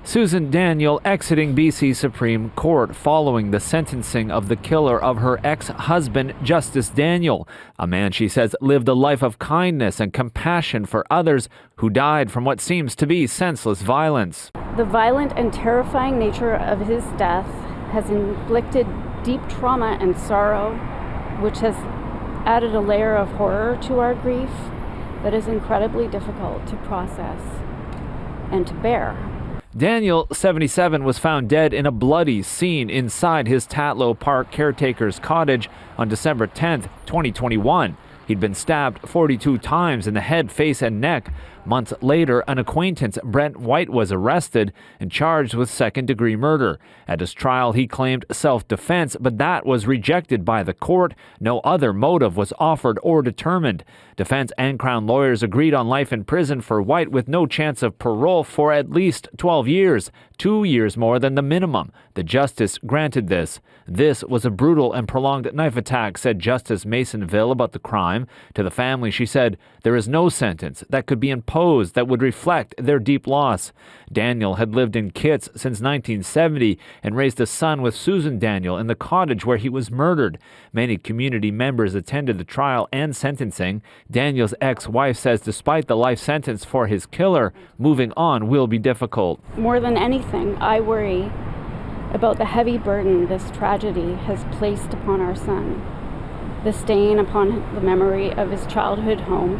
Susan Daniel exiting BC Supreme Court following the sentencing of the killer of her ex-husband, Justis Daniel, a man she says lived a life of kindness and compassion for others who died from what seems to be senseless violence. The violent and terrifying nature of his death has inflicted deep trauma and sorrow, which has added a layer of horror to our grief that is incredibly difficult to process and to bear. Daniel, 77, was found dead in a bloody scene inside his Tatlow Park caretaker's cottage on December 10, 2021. He'd been stabbed 42 times in the head, face, and neck. Months later, an acquaintance, Brent White, was arrested and charged with second-degree murder. At his trial, he claimed self-defense, but that was rejected by the court. No other motive was offered or determined. Defense and Crown lawyers agreed on life in prison for White with no chance of parole for at least 12 years, 2 years more than the minimum. The justice granted this. This was a brutal and prolonged knife attack, said Justice Masonville about the crime. To the family, she said, there is no sentence that could be imposed that would reflect their deep loss. Daniel had lived in Kitts since 1970 and raised a son with Susan Daniel in the cottage where he was murdered. Many community members attended the trial and sentencing. Daniel's ex-wife says despite the life sentence for his killer, moving on will be difficult. More than anything, I worry about the heavy burden this tragedy has placed upon our son, the stain upon the memory of his childhood home,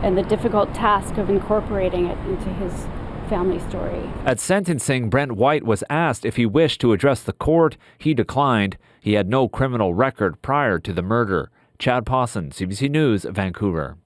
and the difficult task of incorporating it into his family story. At sentencing, Brent White was asked if he wished to address the court. He declined. He had no criminal record prior to the murder. Chad Pawson, CBC News, Vancouver.